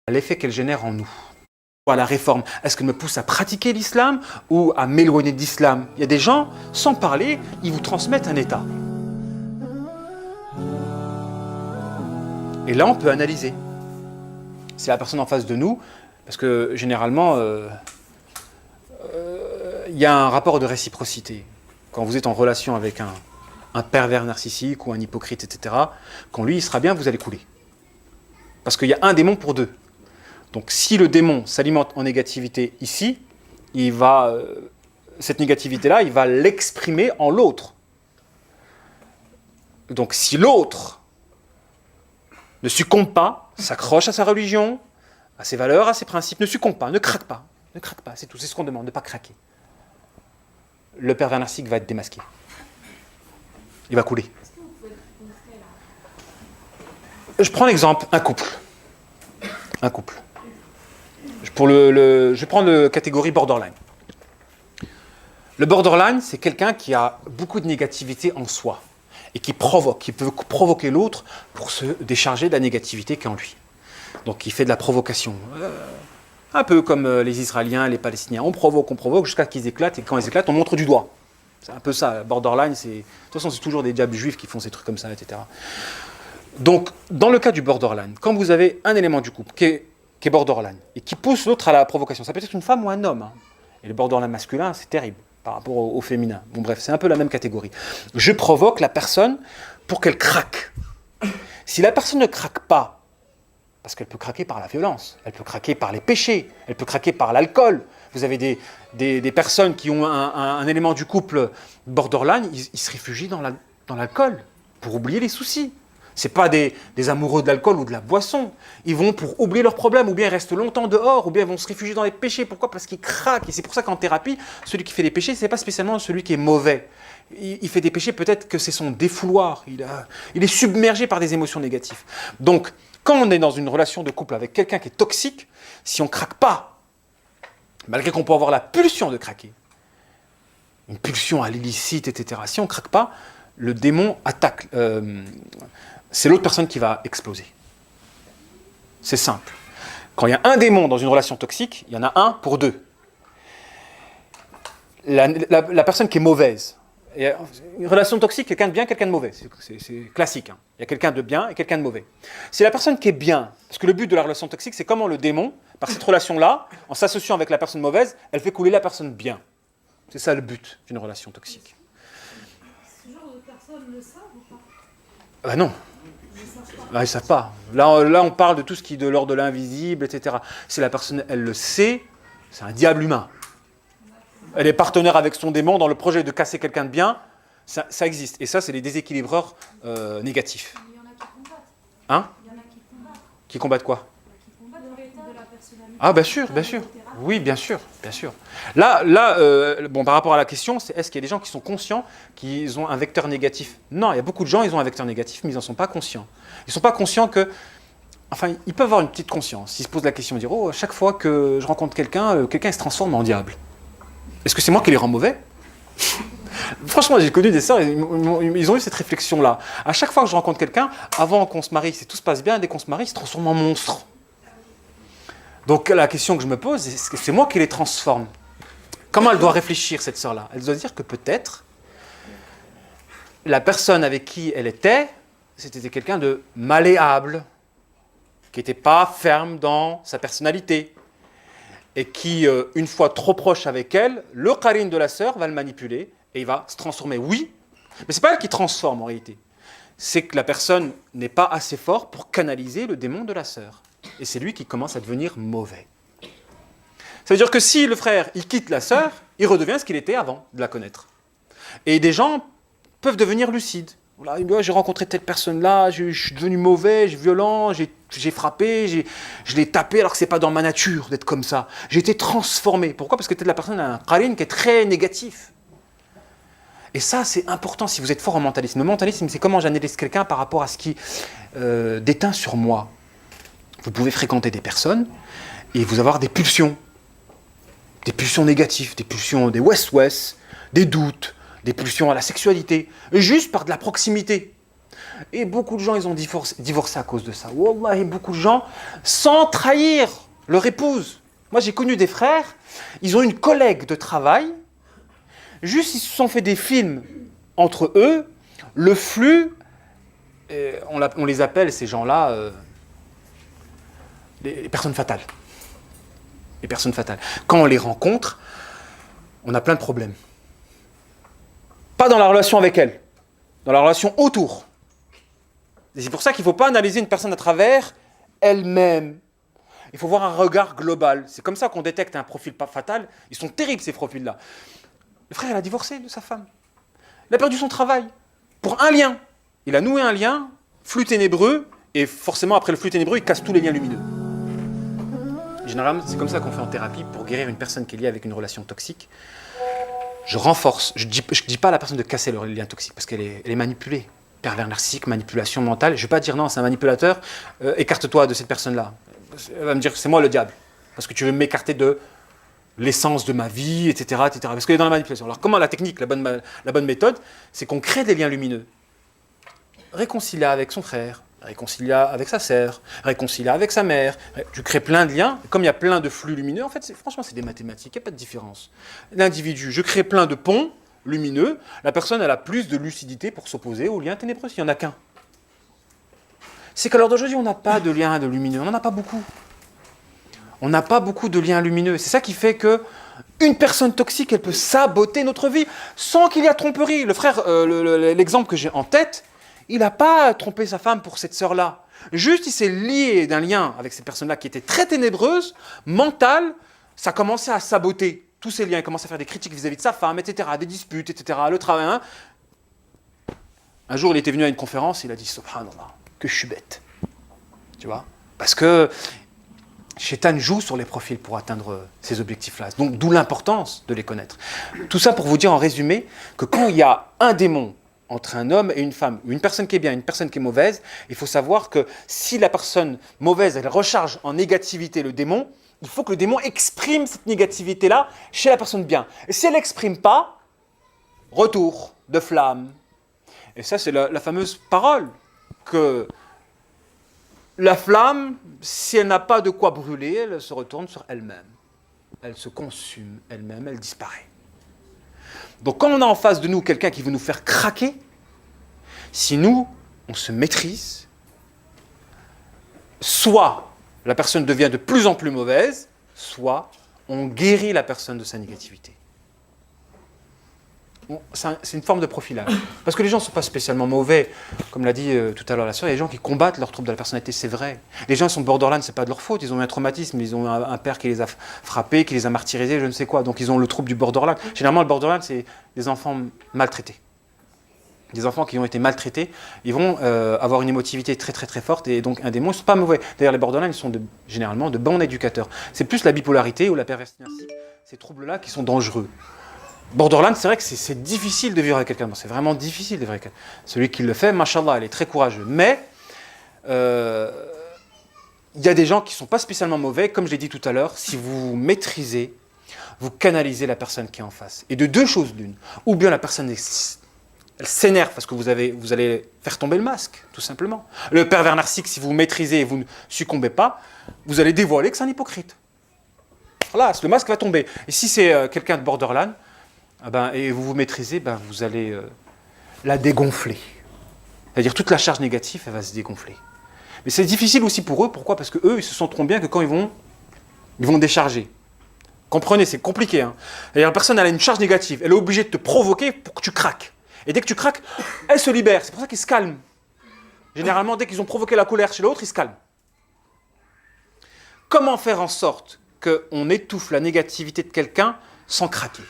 l'effet qu'elle génère en nous. La réforme, est-ce qu'elle me pousse à pratiquer l'islam ou à m'éloigner de l'islam? Il y a des gens, sans parler, ils vous transmettent un état. Et là, on peut analyser. C'est la personne en face de nous, parce que généralement, il y a un rapport de réciprocité. Quand vous êtes en relation avec un pervers narcissique ou un hypocrite, etc., quand lui, il sera bien, vous allez couler. Parce qu'il y a un démon pour deux. Donc si le démon s'alimente en négativité ici, cette négativité-là, il va l'exprimer en l'autre. Donc si l'autre ne succombe pas, s'accroche à sa religion, à ses valeurs, à ses principes, ne succombe pas, ne craque pas, c'est tout, c'est ce qu'on demande, ne pas craquer. Le pervers narcissique va être démasqué. Il va couler. Je prends l'exemple, un couple. Je prends la catégorie borderline. Le borderline, c'est quelqu'un qui a beaucoup de négativité en soi et qui peut provoquer l'autre pour se décharger de la négativité qui est en lui. Donc il fait de la provocation. Un peu comme les Israéliens, les Palestiniens. On provoque jusqu'à qu'ils éclatent, et quand ils éclatent, on montre du doigt. C'est un peu ça, borderline, de toute façon, c'est toujours des diables juifs qui font ces trucs comme ça, etc. Donc, dans le cas du borderline, quand vous avez un élément du couple qui est borderline et qui pousse l'autre à la provocation, ça peut être une femme ou un homme. Hein. Et le borderline masculin, c'est terrible par rapport au féminin. Bon, bref, c'est un peu la même catégorie. Je provoque la personne pour qu'elle craque. Si la personne ne craque pas, parce qu'elle peut craquer par la violence, elle peut craquer par les péchés, elle peut craquer par l'alcool. Vous avez des personnes qui ont un élément du couple borderline, ils se réfugient dans l'alcool pour oublier les soucis. Ce n'est pas des amoureux de l'alcool ou de la boisson. Ils vont pour oublier leurs problèmes, ou bien ils restent longtemps dehors, ou bien ils vont se réfugier dans les péchés. Pourquoi? Parce qu'ils craquent. Et c'est pour ça qu'en thérapie, celui qui fait des péchés, ce n'est pas spécialement celui qui est mauvais. Il fait des péchés, peut-être que c'est son défouloir. Il est submergé par des émotions négatives. Donc, quand on est dans une relation de couple avec quelqu'un qui est toxique, si on ne craque pas, malgré qu'on peut avoir la pulsion de craquer, une pulsion à l'illicite, etc., si on ne craque pas, le démon attaque. C'est l'autre personne qui va exploser. C'est simple. Quand il y a un démon dans une relation toxique, il y en a un pour deux. La personne qui est mauvaise, une relation toxique, quelqu'un de bien, quelqu'un de mauvais, c'est classique. Hein. Il y a quelqu'un de bien et quelqu'un de mauvais. C'est la personne qui est bien, parce que le but de la relation toxique, c'est comment le démon, par cette relation-là, en s'associant avec la personne mauvaise, elle fait couler la personne bien. C'est ça le but d'une relation toxique. Ce genre de personnes le savent ou pas? Ah non. Ils ne savent pas. Là, on parle de tout ce qui est de l'ordre de l'invisible, etc. Si la personne, elle le sait, c'est un diable humain. Elle est partenaire avec son démon dans le projet de casser quelqu'un de bien, ça existe. Et ça, c'est les déséquilibreurs négatifs. Il y en a qui combattent. Hein? Il y en a qui combattent. Qui combattent quoi? Qui combattent dans l'état de la personnalité. Ah, bien sûr, bien sûr. Oui, bien sûr, bien sûr. Là, par rapport à la question, c'est est-ce qu'il y a des gens qui sont conscients qu'ils ont un vecteur négatif? Non, il y a beaucoup de gens, ils ont un vecteur négatif, mais ils n'en sont pas conscients. Ils ne sont pas conscients que... Enfin, ils peuvent avoir une petite conscience. Ils se posent la question, dire, oh, chaque fois que je rencontre quelqu'un, quelqu'un se transforme en diable. Est-ce que c'est moi qui les rends mauvais? Franchement, j'ai connu des sœurs, ils ont eu cette réflexion-là. À chaque fois que je rencontre quelqu'un, avant qu'on se marie, si tout se passe bien, dès qu'on se marie, ils se transforment en monstre. Donc la question que je me pose, est-ce que c'est moi qui les transforme? Comment elle doit réfléchir, cette sœur-là? Elle doit dire que peut-être la personne avec qui elle était, c'était quelqu'un de malléable, qui n'était pas ferme dans sa personnalité, et qui, une fois trop proche avec elle, le qarine de la sœur va le manipuler, et il va se transformer. Oui, mais ce n'est pas elle qui transforme en réalité. C'est que la personne n'est pas assez forte pour canaliser le démon de la sœur. Et c'est lui qui commence à devenir mauvais. Ça veut dire que si le frère, il quitte la sœur, il redevient ce qu'il était avant de la connaître. Et des gens peuvent devenir lucides. Voilà, j'ai rencontré telle personne-là, je suis devenu mauvais, violent, j'ai frappé, je l'ai tapé alors que ce n'est pas dans ma nature d'être comme ça. J'ai été transformé. Pourquoi? Parce que peut-être la personne a un qarine qui est très négatif. Et ça, c'est important si vous êtes fort en mentalisme. Le mentalisme, c'est comment j'analyse quelqu'un par rapport à ce qui déteint sur moi. Vous pouvez fréquenter des personnes et vous avoir des pulsions négatives, des pulsions des west-west, des doutes, des pulsions à la sexualité, juste par de la proximité. Et beaucoup de gens, ils ont divorcé à cause de ça. Wallah, et beaucoup de gens, sans trahir leur épouse. Moi, j'ai connu des frères, ils ont une collègue de travail, juste ils se sont fait des films entre eux, le flux, on les appelle, ces gens-là, les personnes fatales. Les personnes fatales. Quand on les rencontre, on a plein de problèmes. Pas dans la relation avec elles, dans la relation autour. Et c'est pour ça qu'il ne faut pas analyser une personne à travers elle-même. Il faut voir un regard global. C'est comme ça qu'on détecte un profil pas fatal. Ils sont terribles, ces profils-là. Le frère, il a divorcé de sa femme. Il a perdu son travail pour un lien. Il a noué un lien, flux ténébreux, et forcément, après le flux ténébreux, il casse tous les liens lumineux. Généralement, c'est comme ça qu'on fait en thérapie pour guérir une personne qui est liée avec une relation toxique. Je renforce, je dis pas à la personne de casser le lien toxique parce qu'elle est manipulée. Pervers narcissique, manipulation mentale. Je ne vais pas dire non, c'est un manipulateur, écarte-toi de cette personne-là. Elle va me dire que c'est moi le diable parce que tu veux m'écarter de l'essence de ma vie, etc., etc. Parce qu'elle est dans la manipulation. Alors comment la technique, la bonne méthode, c'est qu'on crée des liens lumineux. Réconcilier avec son frère, réconcilier avec sa sœur, réconcilier avec sa mère. Tu crées plein de liens. Comme il y a plein de flux lumineux, en fait, franchement, c'est des mathématiques, il n'y a pas de différence. L'individu, je crée plein de ponts lumineux. La personne, elle a plus de lucidité pour s'opposer aux liens ténébreux, s'il n'y en a qu'un. C'est qu'à l'heure d'aujourd'hui, on n'a pas de liens de lumineux. On n'en a pas beaucoup. On n'a pas beaucoup de liens lumineux. C'est ça qui fait que une personne toxique, elle peut saboter notre vie sans qu'il y ait tromperie. Le frère, l'exemple que j'ai en tête, il n'a pas trompé sa femme pour cette sœur-là. Juste, il s'est lié d'un lien avec cette personne-là qui était très ténébreuse, mentale. Ça commençait à saboter tous ces liens. Il commençait à faire des critiques vis-à-vis de sa femme, etc., des disputes, etc., le travail. Hein. Un jour, il était venu à une conférence, il a dit « Subhanallah, que je suis bête. » Tu vois ? Parce que Shaitan joue sur les profils pour atteindre ces objectifs-là. Donc, d'où l'importance de les connaître. Tout ça pour vous dire en résumé que quand il y a un démon entre un homme et une femme, ou une personne qui est bien, une personne qui est mauvaise, il faut savoir que si la personne mauvaise, elle recharge en négativité le démon, il faut que le démon exprime cette négativité-là chez la personne bien. Et si elle n'exprime pas, retour de flamme. Et ça, c'est la fameuse parole que la flamme, si elle n'a pas de quoi brûler, elle se retourne sur elle-même. Elle se consume elle-même, elle disparaît. Donc quand on a en face de nous quelqu'un qui veut nous faire craquer, si nous, on se maîtrise, soit la personne devient de plus en plus mauvaise, soit on guérit la personne de sa négativité. C'est une forme de profilage. Parce que les gens ne sont pas spécialement mauvais. Comme l'a dit tout à l'heure la sœur, il y a des gens qui combattent leurs troubles de la personnalité, c'est vrai. Les gens qui sont borderline, ce n'est pas de leur faute. Ils ont eu un traumatisme, ils ont un père qui les a frappés, qui les a martyrisés, je ne sais quoi. Donc ils ont le trouble du borderline. Généralement, le borderline, c'est des enfants maltraités. Des enfants qui ont été maltraités, ils vont avoir une émotivité très très très forte et donc un démon, ils ne sont pas mauvais. D'ailleurs, les borderline, ils sont généralement de bons éducateurs. C'est plus la bipolarité ou la perversité narcissique, ces troubles-là qui sont dangereux. Borderline, c'est vrai que c'est difficile de vivre avec quelqu'un. C'est vraiment difficile de vivre avec quelqu'un. Celui qui le fait, mashallah, il est très courageux. Mais il y a des gens qui ne sont pas spécialement mauvais. Comme je l'ai dit tout à l'heure, si vous maîtrisez, vous canalisez la personne qui est en face. Et de deux choses l'une. Ou bien la personne, elle s'énerve parce que vous allez faire tomber le masque, tout simplement. Le pervers narcissique, si vous maîtrisez et vous ne succombez pas, vous allez dévoiler que c'est un hypocrite. Là, le masque va tomber. Et si c'est quelqu'un de borderline, et vous vous maîtrisez, vous allez la dégonfler. C'est-à-dire toute la charge négative, elle va se dégonfler. Mais c'est difficile aussi pour eux. Pourquoi ? Parce qu'eux, ils se sentiront bien que quand ils vont décharger. Comprenez, c'est compliqué. Hein. La personne, elle a une charge négative. Elle est obligée de te provoquer pour que tu craques. Et dès que tu craques, elle se libère. C'est pour ça qu'ils se calment. Généralement, dès qu'ils ont provoqué la colère chez l'autre, ils se calment. Comment faire en sorte qu'on étouffe la négativité de quelqu'un sans craquer ?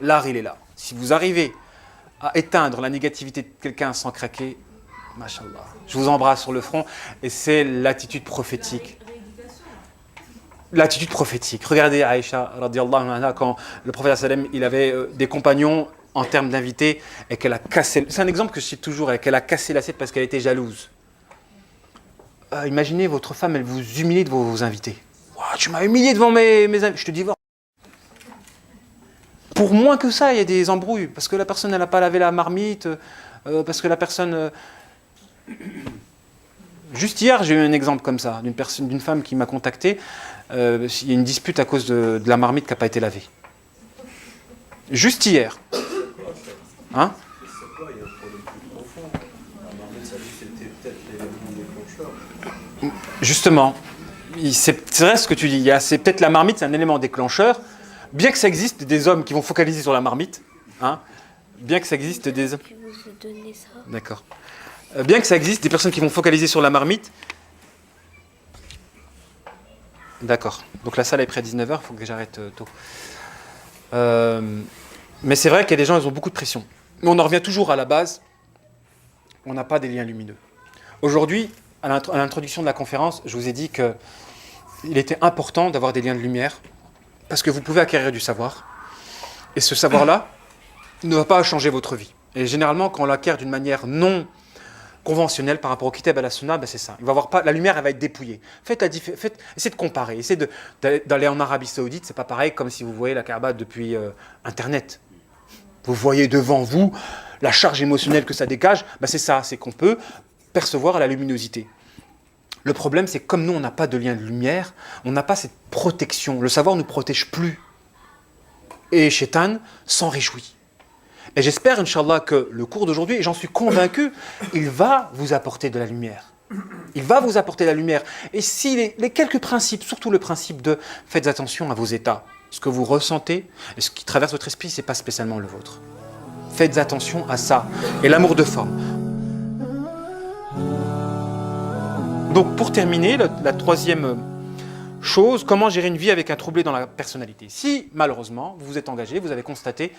L'art, il est là. Si vous arrivez à éteindre la négativité de quelqu'un sans craquer, mashallah, je vous embrasse sur le front, et c'est l'attitude prophétique. L'attitude prophétique. Regardez Aïcha, radiallahu anha, quand le prophète sallam, il avait des compagnons en termes d'invités, et qu'elle a cassé... C'est un exemple que je cite toujours, et qu'elle a cassé l'assiette parce qu'elle était jalouse. Imaginez, votre femme, elle vous humilie devant vos invités. Wow, tu m'as humilié devant mes invités, je te divorce. Pour moins que ça, il y a des embrouilles, parce que la personne, elle n'a pas lavé la marmite, parce que la personne... Juste hier, j'ai eu un exemple comme ça, d'une femme qui m'a contacté. Il y a une dispute à cause de la marmite qui n'a pas été lavée. Juste hier. Hein? Justement, c'est vrai ce que tu dis. C'est peut-être la marmite, c'est un élément déclencheur. Bien que ça existe des hommes qui vont focaliser sur la marmite, hein, bien que ça existe des hommes. D'accord. Bien que ça existe des personnes qui vont focaliser sur la marmite. D'accord. Donc la salle est près à 19h, il faut que j'arrête tôt. Mais c'est vrai qu'il y a des gens, ils ont beaucoup de pression. Mais on en revient toujours à la base. On n'a pas des liens lumineux. Aujourd'hui, à l'introduction de la conférence, je vous ai dit qu'il était important d'avoir des liens de lumière parce que vous pouvez acquérir du savoir. Et ce savoir-là ne va pas changer votre vie. Et généralement, quand on l'acquiert d'une manière non conventionnelle par rapport au Kitab à la Sunna, ben c'est ça. Il va avoir pas, la lumière, elle va être dépouillée. Essayez de comparer. Essayez d'aller en Arabie Saoudite. C'est pas pareil comme si vous voyez la Kaaba depuis Internet. Vous voyez devant vous la charge émotionnelle que ça dégage. Ben c'est ça, c'est qu'on peut percevoir la luminosité. Le problème, c'est que comme nous, on n'a pas de lien de lumière, on n'a pas cette protection. Le savoir ne nous protège plus. Et Shaitan s'en réjouit. Et j'espère, Inch'Allah, que le cours d'aujourd'hui, et j'en suis convaincu, il va vous apporter de la lumière. Il va vous apporter la lumière. Et si les quelques principes, surtout le principe de faites attention à vos états, ce que vous ressentez, et ce qui traverse votre esprit, ce n'est pas spécialement le vôtre. Faites attention à ça. Et l'amour de forme. Donc, pour terminer, la troisième chose, comment gérer une vie avec un troublé dans la personnalité. Si, malheureusement, vous vous êtes engagé, vous avez constaté,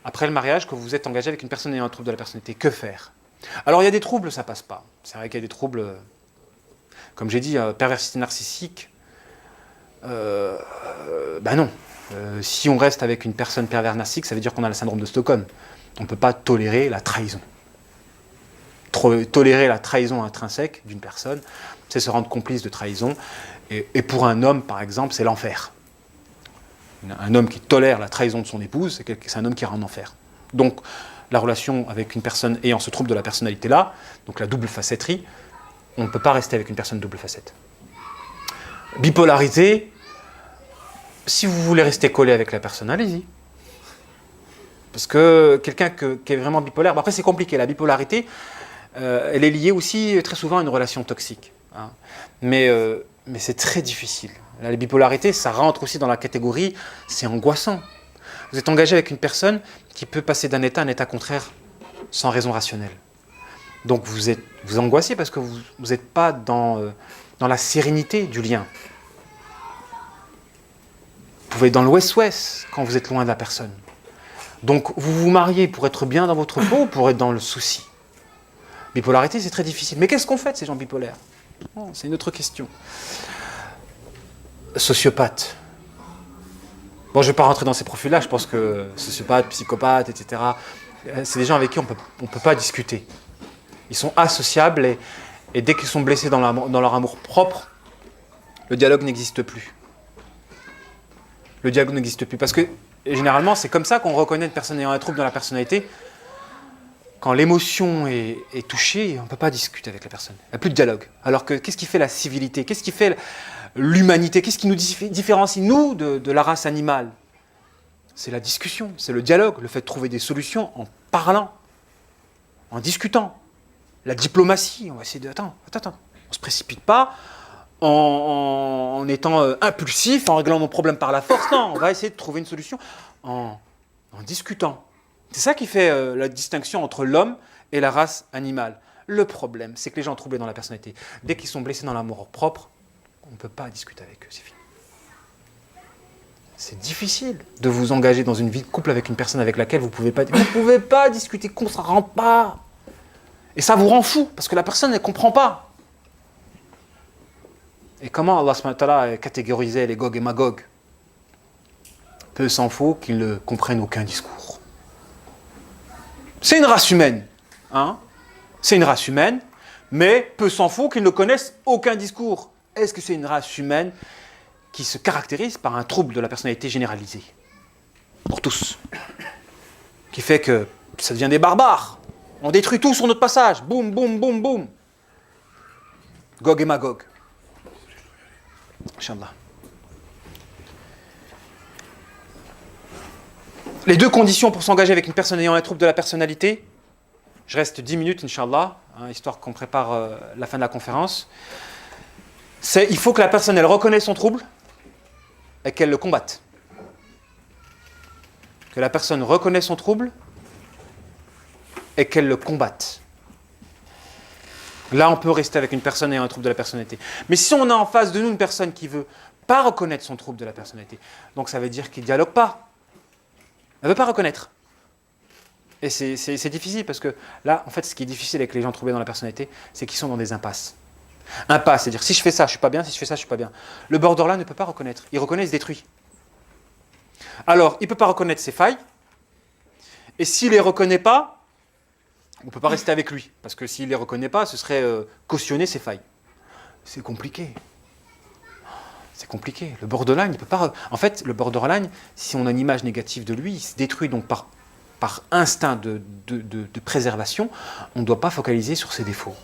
après le mariage, que vous vous êtes engagé avec une personne ayant un trouble de la personnalité, que faire? Alors, il y a des troubles, ça passe pas. C'est vrai qu'il y a des troubles, comme j'ai dit, perversité narcissique. Ben non. Si on reste avec une personne pervers narcissique, ça veut dire qu'on a le syndrome de Stockholm. On ne peut pas tolérer la trahison. Tolérer la trahison intrinsèque d'une personne, c'est se rendre complice de trahison. Et pour un homme, par exemple, c'est l'enfer. Un homme qui tolère la trahison de son épouse, c'est un homme qui ira en enfer. Donc, la relation avec une personne ayant ce trouble de la personnalité-là, donc la double facetterie, on ne peut pas rester avec une personne double facette. Bipolarité, si vous voulez rester collé avec la personne, allez-y. Parce que quelqu'un qui est vraiment bipolaire, après c'est compliqué, la bipolarité, elle est liée aussi très souvent à une relation toxique. Hein. Mais c'est très difficile. La bipolarité, ça rentre aussi dans la catégorie, c'est angoissant. Vous êtes engagé avec une personne qui peut passer d'un état à un état contraire sans raison rationnelle. Donc vous angoissez parce que vous n'êtes pas dans la sérénité du lien. Vous pouvez être dans le ouest-ouest quand vous êtes loin de la personne. Donc vous vous mariez pour être bien dans votre peau ou pour être dans le souci. Bipolarité, c'est très difficile. Mais qu'est-ce qu'on fait de ces gens bipolaires? Oh, c'est une autre question. Sociopathe. Bon, je ne vais pas rentrer dans ces profils-là. Je pense que sociopathe, psychopathe, etc., c'est des gens avec qui on peut pas discuter. Ils sont associables et dès qu'ils sont blessés dans leur amour propre, le dialogue n'existe plus. Le dialogue n'existe plus. Parce que généralement, c'est comme ça qu'on reconnaît une personne ayant un trouble dans la personnalité. Quand l'émotion est touchée, on ne peut pas discuter avec la personne. Il n'y a plus de dialogue. Alors que qu'est-ce qui fait la civilité? Qu'est-ce qui fait l'humanité? Qu'est-ce qui nous différencie, nous, de la race animale? C'est la discussion, c'est le dialogue, le fait de trouver des solutions en parlant, en discutant. La diplomatie, on va essayer de... Attends, on ne se précipite pas en étant impulsif, en réglant nos problèmes par la force. Non, on va essayer de trouver une solution en discutant. C'est ça qui fait la distinction entre l'homme et la race animale. Le problème, c'est que les gens troublés dans la personnalité, dès qu'ils sont blessés dans l'amour propre, on ne peut pas discuter avec eux, c'est fini. C'est difficile de vous engager dans une vie de couple avec une personne avec laquelle vous ne pouvez pas discuter, ça ne rentre pas. Et ça vous rend fou, parce que la personne ne comprend pas. Et comment Allah subhanahu wa ta'ala a catégorisé les Gog et Magog? Peu s'en faut qu'ils ne comprennent aucun discours. C'est une race humaine, hein? C'est une race humaine, mais peu s'en faut qu'ils ne connaissent aucun discours. Est-ce que c'est une race humaine qui se caractérise par un trouble de la personnalité généralisé? Pour tous. Qui fait que ça devient des barbares. On détruit tout sur notre passage. Boum, boum, boum, boum. Gog et Magog. Inch'Allah. Les deux conditions pour s'engager avec une personne ayant un trouble de la personnalité, je reste 10 minutes, Inch'Allah, histoire qu'on prépare la fin de la conférence. C'est il faut que la personne elle reconnaisse son trouble et qu'elle le combatte. Que la personne reconnaisse son trouble et qu'elle le combatte. Là, on peut rester avec une personne ayant un trouble de la personnalité. Mais si on a en face de nous une personne qui ne veut pas reconnaître son trouble de la personnalité, donc ça veut dire qu'il ne dialogue pas. Elle ne veut pas reconnaître. Et c'est difficile parce que là, en fait, ce qui est difficile avec les gens troublés dans la personnalité, c'est qu'ils sont dans des impasses. Impasse, c'est-à-dire si je fais ça, je ne suis pas bien, si je fais ça, je ne suis pas bien. Le borderline ne peut pas reconnaître. Il reconnaît, il se détruit. Alors, il ne peut pas reconnaître ses failles. Et s'il ne les reconnaît pas, on ne peut pas rester avec lui. Parce que s'il ne les reconnaît pas, ce serait cautionner ses failles. C'est compliqué. C'est compliqué. Le borderline, il ne peut pas... En fait, le borderline, si on a une image négative de lui, il se détruit donc par instinct de préservation. On ne doit pas focaliser sur ses défauts.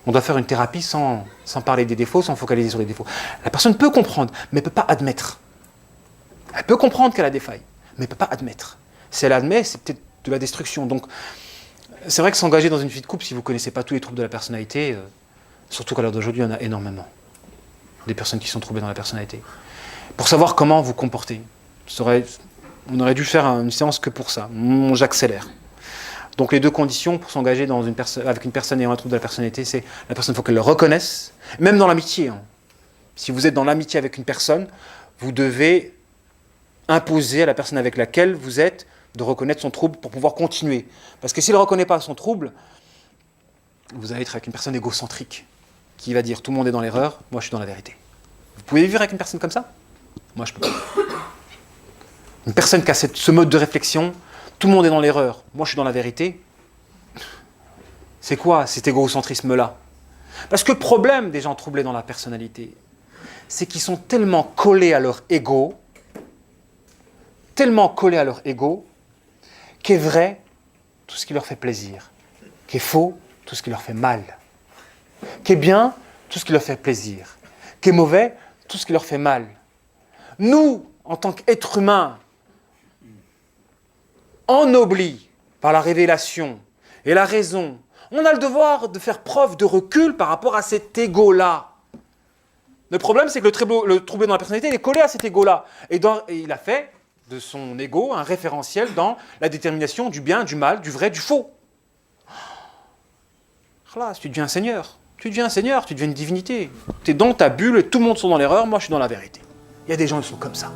On doit faire une thérapie sans parler des défauts, sans focaliser sur les défauts. La personne peut comprendre, mais ne peut pas admettre. Elle peut comprendre qu'elle a des failles, mais elle ne peut pas admettre. Si elle admet, c'est peut-être de la destruction. Donc, c'est vrai que s'engager dans une vie de couple, si vous ne connaissez pas tous les troubles de la personnalité, surtout qu'à l'heure d'aujourd'hui, il y en a énormément. Des personnes qui sont troublées dans la personnalité. Pour savoir comment vous comporter, on aurait dû faire une séance que pour ça. J'accélère. Donc les deux conditions pour s'engager avec une personne ayant un trouble de la personnalité, c'est la personne, il faut qu'elle le reconnaisse, même dans l'amitié. Si vous êtes dans l'amitié avec une personne, vous devez imposer à la personne avec laquelle vous êtes de reconnaître son trouble pour pouvoir continuer. Parce que s'il ne reconnaît pas son trouble, vous allez être avec une personne égocentrique qui va dire tout le monde est dans l'erreur, moi je suis dans la vérité. Vous pouvez vivre avec une personne comme ça? Moi je peux pas. Une personne qui a ce mode de réflexion, tout le monde est dans l'erreur, moi je suis dans la vérité. C'est quoi cet égocentrisme-là? Parce que le problème des gens troublés dans la personnalité, c'est qu'ils sont tellement collés à leur ego, qu'est vrai tout ce qui leur fait plaisir, qu'est faux tout ce qui leur fait mal, qu'est bien tout ce qui leur fait plaisir, qu'est mauvais tout ce qui leur fait mal. Nous, en tant qu'êtres humains, ennoblis par la révélation et la raison, on a le devoir de faire preuve de recul par rapport à cet ego-là. Le problème, c'est que le troublé dans la personnalité, il est collé à cet ego-là. Et il a fait de son ego un référentiel dans la détermination du bien, du mal, du vrai, du faux. Là, tu deviens un seigneur. Tu deviens une divinité. Tu es dans ta bulle et tout le monde sont dans l'erreur, moi je suis dans la vérité. Il y a des gens qui sont comme ça.